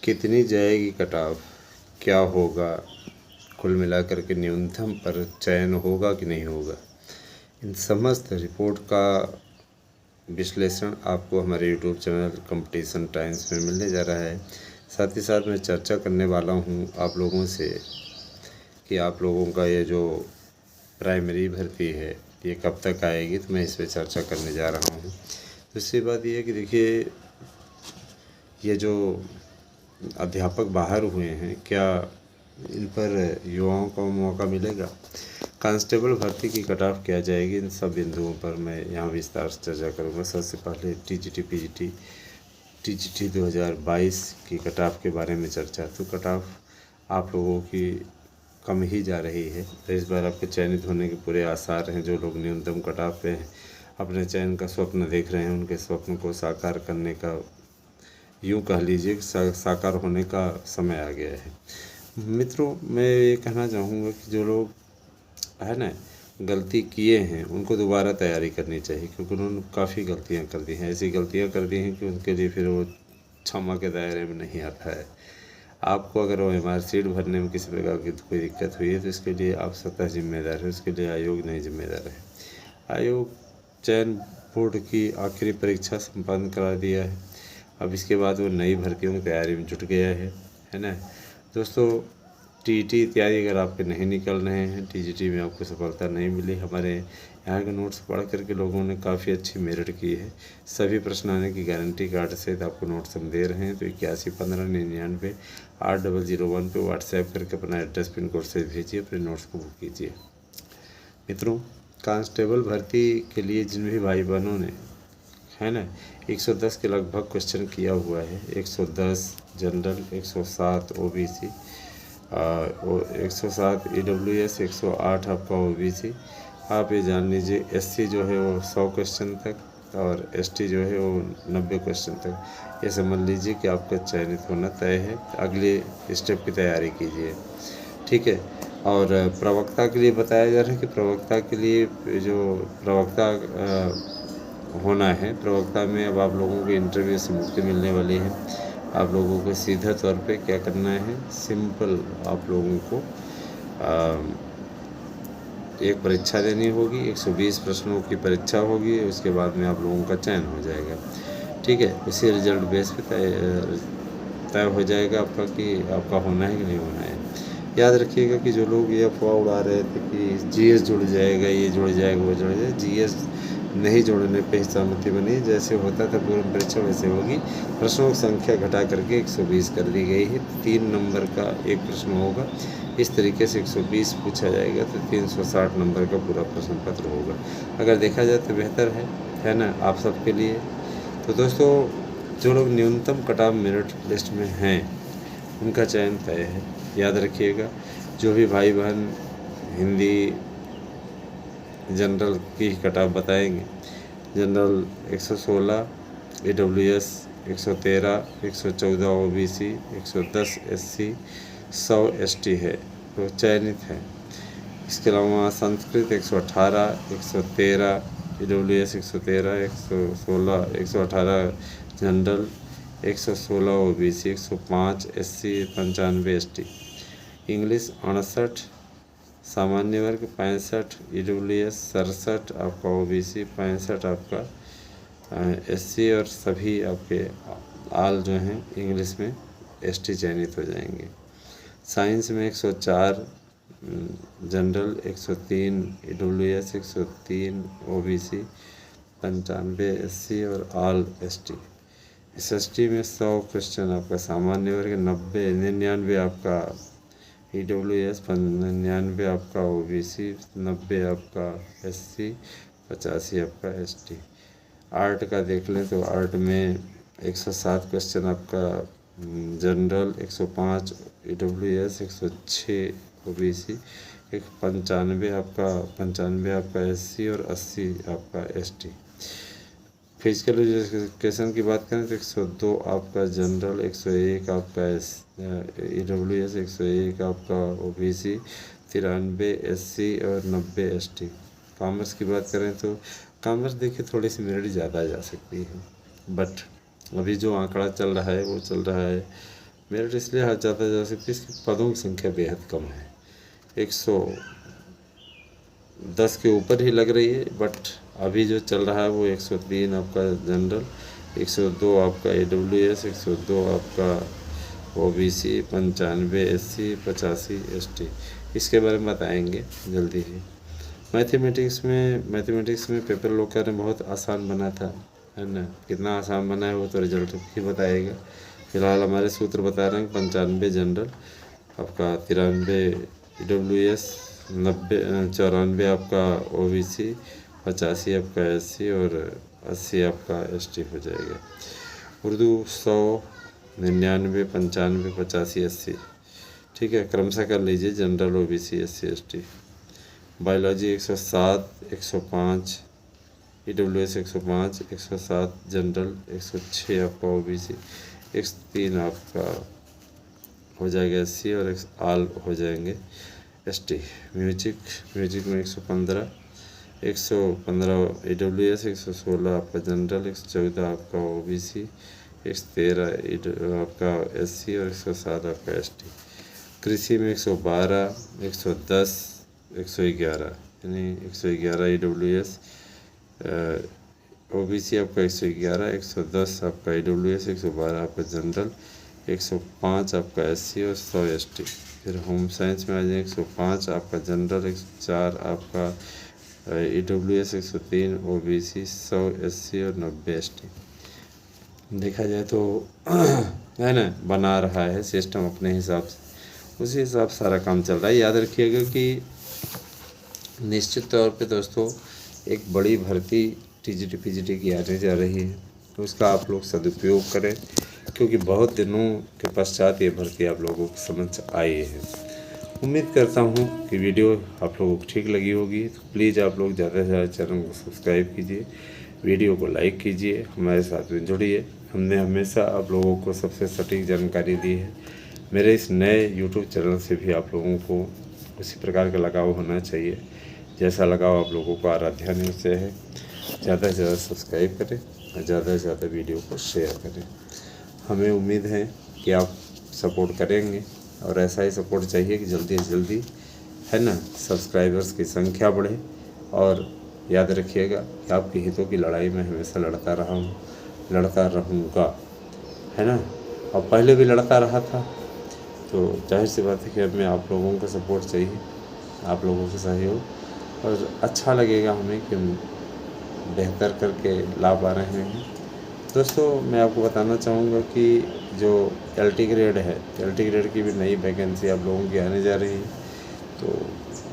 कितनी जाएगी कटाव, क्या होगा, कुल मिलाकर के न्यूनतम पर चयन होगा कि नहीं होगा, इन समस्त रिपोर्ट का विश्लेषण आपको हमारे यूट्यूब चैनल कंपटीशन टाइम्स में मिलने जा रहा है। साथ ही साथ मैं चर्चा करने वाला हूं आप लोगों से कि आप लोगों का ये जो प्राइमरी भर्ती है ये कब तक आएगी, तो मैं इस पर चर्चा करने जा रहा हूँ। दूसरी बात ये है कि देखिए, ये जो अध्यापक बाहर हुए हैं, क्या इन पर युवाओं को मौका मिलेगा? कांस्टेबल भर्ती की कट ऑफ क्या जाएगी, इन सब बिंदुओं पर मैं यहाँ विस्तार से चर्चा करूँगा। सबसे पहले टीजीटी 2022 की कट ऑफ के बारे में चर्चा। तो कट ऑफ आप लोगों की कम ही जा रही है, तो इस बार आपके चयनित होने के पूरे आसार हैं। जो लोग न्यूनतम कट ऑफ पे अपने चयन का स्वप्न देख रहे हैं, उनके स्वप्न को साकार करने का, यूँ कह लीजिए साकार होने का समय आ गया है। मित्रों, मैं ये कहना चाहूँगा कि जो लोग है ना गलती किए हैं, उनको दोबारा तैयारी करनी चाहिए, क्योंकि उन्होंने काफ़ी गलतियाँ कर दी हैं। ऐसी गलतियाँ कर दी हैं कि उनके लिए फिर वो क्षमा के दायरे में नहीं आता है। आपको अगर वो MR सीट भरने में किसी प्रकार की कोई दिक्कत हुई है, तो इसके लिए आप स्वतः जिम्मेदार है, उसके लिए आयोग नहीं जिम्मेदार है। आयोग चयन बोर्ड की आखिरी परीक्षा संपन्न करा दिया है। अब इसके बाद वो नई भर्तियों की तैयारी में जुट गया है ना दोस्तों। टीटी इत्यादि अगर आपके नहीं निकल रहे हैं, टीजीटी में आपको सफलता नहीं मिली, हमारे यहाँ के नोट्स पढ़ करके लोगों ने काफ़ी अच्छी मेरिट की है। सभी प्रश्न आने की गारंटी कार्ड से आपको नोट्स हम दे रहे हैं। तो 811599 8001 पे व्हाट्सएप करके अपना एड्रेस पिन कोड से भेजिए, अपने नोट्स को बुक कीजिए। मित्रों, कांस्टेबल भर्ती के लिए जिन भी भाई बहनों ने है ना 110 के लगभग क्वेश्चन किया हुआ है, 110 जनरल, 107 OBC, 107 EWS, 108 आपका OBC। आप ये जान लीजिए SC जो है वो 100 क्वेश्चन तक और ST जो है वो 90 क्वेश्चन तक। ये समझ लीजिए कि आपका चयनित होना तय है। अगले स्टेप की तैयारी कीजिए, ठीक है। और प्रवक्ता के लिए बताया जा रहा है कि प्रवक्ता के लिए जो प्रवक्ता होना है, प्रवक्ता में अब आप लोगों को इंटरव्यू से मुक्ति मिलने वाली है। आप लोगों को सीधा तौर पे क्या करना है, सिंपल आप लोगों को एक परीक्षा देनी होगी, 120 प्रश्नों की परीक्षा होगी, उसके बाद में आप लोगों का चयन हो जाएगा, ठीक है। इसी रिजल्ट बेस पे तय हो जाएगा आपका कि आपका होना है कि नहीं होना है। याद रखिएगा कि जो लोग ये अफवाह उड़ा रहे थे कि GS जुड़ जाएगा, ये जुड़ जाएगा, वो जुड़ जाएगा, GS नहीं जोड़ने पे सहमति बनी। जैसे होता था पूर्ण परीक्षा वैसे होगी। प्रश्नों की संख्या घटा करके 120 कर दी गई है। 3 नंबर का एक प्रश्न होगा। इस तरीके से 120 पूछा जाएगा तो 360 नंबर का पूरा प्रश्न पत्र होगा। अगर देखा जाए तो बेहतर है ना आप सबके लिए। तो दोस्तों, जो लोग न्यूनतम कट ऑफ मेरिट लिस्ट में हैं उनका चयन तय है। याद रखिएगा, जो भी भाई बहन हिंदी जनरल की कट ऑफ बताएंगे, general 116, EWS 113, 114 OBC, 110 SC, 100 ST है, तो चयनित है। इसके अलावा Sanskrit 118, 113 EWS 113, 116, 118 general, 116 OBC, 105 SC, 95 ST। English 68, सामान्य वर्ग 65, EWS 67 आपका, OBC 65 आपका, SC और सभी आपके आल जो हैं इंग्लिश में ST चयनित हो जाएंगे। साइंस में 104 जनरल, 103 EWS, 103 OBC, 95 SC और आल ST। SST में 100 क्वेश्चन आपका सामान्य वर्ग, 99 आपका EWS, 99 आपका OBC, 90 आपका SC, 85 आपका ST। आर्ट का देख लें तो आर्ट में 107 क्वेश्चन आपका जनरल, 105 EWS, 106 OBC, 95 आपका SC और 80 आपका ST। फिजिकल एजुकेशन की बात करें तो 102 आपका जनरल, 101 आपका EWS, 101 आपका OBC, 93 SC और 90 ST। कॉमर्स की बात करें तो कॉमर्स देखिए थोड़ी सी मेरिट ज़्यादा जा सकती है, बट अभी जो आंकड़ा चल रहा है वो चल रहा है मेरिट इसलिए ज़्यादा जा सकती है, इसकी पदों की संख्या बेहद कम है, 110 के ऊपर ही लग रही है, बट अभी जो चल रहा है वो 103 आपका जनरल, 102 आपका AWS, 102 आपका OBC, 95 SC, 85 ST। इसके बारे में बताएंगे जल्दी ही। मैथमेटिक्स में पेपर लोग कह रहे हैं बहुत आसान बना था, है ना। कितना आसान बना है वो तो रिजल्ट ही बताएगा। फिलहाल हमारे सूत्र बता रहे हैं 95 जनरल आपका, 93 AWS, 94 आपका OBC, 85 आपका SC और 80 आपका ST हो जाएगा। उर्दू 100, 99, 95, 85, 80, ठीक है, क्रमशः कर लीजिए, general, OBC, SC, ST। Biology 107, 105 AWS, 105, 107 general, 106 आपका OBC, 103 आपका हो जाएगा SC और ऑल हो जाएंगे ST। म्यूजिक में 115 AWS, 116 आपका जनरल, 114 आपका OBC, 113 आपका SC और 107 आपका ST। कृषि में 112, 110, 111, यानी 111 AWS, OBC आपका 111, 110 आपका AWS, 112 आपका जनरल, 105 आपका SC और 100 ST। फिर होम साइंस में आ जाए 105 आपका जनरल, 104 आपका AWS, 103 OBC, 100 SC और 90 ST। देखा जाए तो है ना, बना रहा है सिस्टम अपने हिसाब से, उसी हिसाब से सारा काम चल रहा है। याद रखिएगा कि निश्चित तौर पे दोस्तों एक बड़ी भर्ती TGT PGT की आने जा रही है, तो उसका आप लोग सदुपयोग करें, क्योंकि बहुत दिनों के पश्चात ये भर्ती आप लोगों को समझ आई है। उम्मीद करता हूँ कि वीडियो आप लोगों को ठीक लगी होगी, तो प्लीज़ आप लोग ज़्यादा से ज़्यादा चैनल को सब्सक्राइब कीजिए, वीडियो को लाइक कीजिए, हमारे साथ में जुड़िए। हमने हमेशा आप लोगों को सबसे सटीक जानकारी दी है। मेरे इस नए यूट्यूब चैनल से भी आप लोगों को उसी प्रकार का लगाव होना चाहिए जैसा लगाव आप लोगों को आराध्या न्यूज़ से है। ज़्यादा से ज़्यादा सब्सक्राइब करें और ज़्यादा से ज़्यादा वीडियो को शेयर करें। हमें उम्मीद है कि आप सपोर्ट करेंगे, और ऐसा ही सपोर्ट चाहिए कि जल्दी से जल्दी, है ना, सब्सक्राइबर्स की संख्या बढ़े। और याद रखिएगा कि आपके हितों की लड़ाई में हमेशा लड़ता रहा हूँ, लड़ता रहूँगा, है ना, और पहले भी लड़ता रहा था। तो जाहिर सी बात है कि हमें आप लोगों का सपोर्ट चाहिए, आप लोगों का सहयोग, और अच्छा लगेगा हमें कि बेहतर करके ला पा रहे हैं। दोस्तों मैं आपको बताना चाहूँगा कि जो LT ग्रेड है, LT ग्रेड की भी नई वैकेंसी आप लोगों की आने जा रही है, तो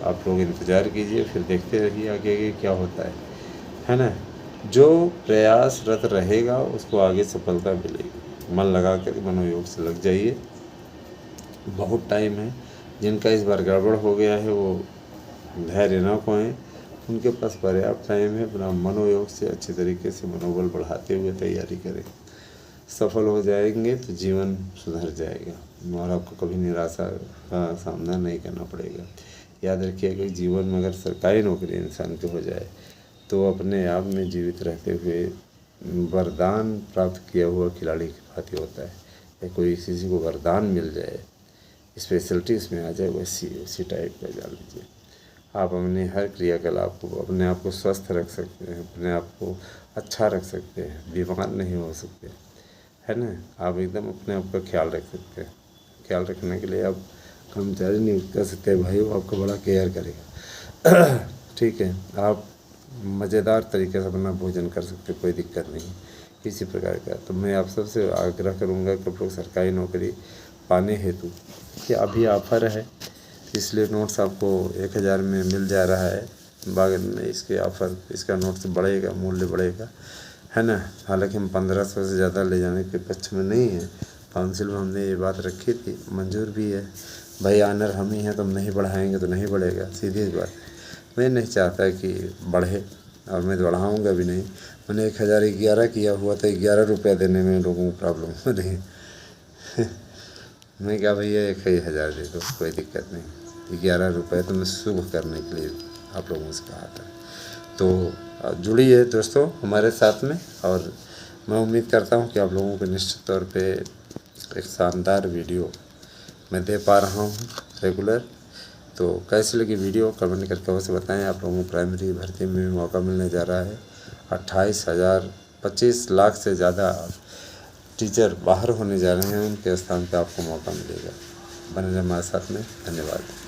आप लोग इंतज़ार कीजिए, फिर देखते रहिए आगे क्या होता है ना। जो प्रयासरत रहेगा उसको आगे सफलता मिलेगी। मन लगा कर मनोयोग से लग जाइए, बहुत टाइम है। जिनका इस बार गड़बड़ हो गया है वो धैर्य न खोएं, उनके पास पर्याप्त टाइम है। अपना मनोयोग से अच्छे तरीके से मनोबल बढ़ाते हुए तैयारी करें, सफल हो जाएंगे तो जीवन सुधर जाएगा और आपको कभी निराशा का सामना नहीं करना पड़ेगा। याद रखिएगा कि जीवन में अगर सरकारी नौकरी इंसान की हो जाए तो अपने आप में जीवित रहते हुए वरदान प्राप्त किया हुआ खिलाड़ी की भांति होता है, या कोई किसी को वरदान मिल जाए, स्पेशलिटी इसमें आ जाए, वैसी उसी टाइप का जान लीजिए। आप अपने हर क्रियाकलाप को, अपने आप को स्वस्थ रख सकते हैं, अपने आप को अच्छा रख सकते हैं, बीमार नहीं हो सकते, है ना। आप एकदम अपने आप का ख्याल रख सकते हैं। ख्याल रखने के लिए आप कर्मचारी नियुक्त कर सकते हैं, भाई वो आपका बड़ा केयर करेगा। ठीक है, आप मज़ेदार तरीके से अपना भोजन कर सकते, कोई दिक्कत नहीं किसी प्रकार का। तो मैं आप सबसे आग्रह करूँगा कि आप लोग सरकारी नौकरी पाने हेतु, कि अभी ऑफ़र है इसलिए नोट्स आपको 1000 में मिल जा रहा है, बाद में इसके ऑफ़र, इसका नोट्स बढ़ेगा, मूल्य बढ़ेगा, है ना। हालांकि हम 1500 से ज़्यादा ले जाने के पक्ष में नहीं है। काउंसिल में हमने ये बात रखी थी, मंजूर भी है। भाई ऑनर हम ही हैं, तो हम नहीं बढ़ाएंगे तो नहीं बढ़ेगा, सीधी बात है। मैं नहीं चाहता कि बढ़े, और मैं बढ़ाऊँगा भी नहीं। मैंने 1011 किया हुआ था, 11 रुपया देने में लोगों को प्रॉब्लम हो रही है। मैं क्या भैया 1000 दे दो, कोई दिक्कत नहीं। 11 रुपये तो मैं शुभ करने के लिए आप लोगों से कहा था। तो जुड़िए दोस्तों हमारे साथ में, और मैं उम्मीद करता हूं कि आप लोगों को निश्चित तौर पे एक शानदार वीडियो मैं दे पा रहा हूँ रेगुलर। तो कैसी लगी वीडियो कमेंट करके अवश्य बताएं। आप लोगों को प्राइमरी भर्ती में भी मौका मिलने जा रहा है। 25 लाख से ज़्यादा टीचर बाहर होने जा रहे हैं, उनके स्थान पे आपको मौका मिलेगा। बने रहें हमारे साथ में। धन्यवाद।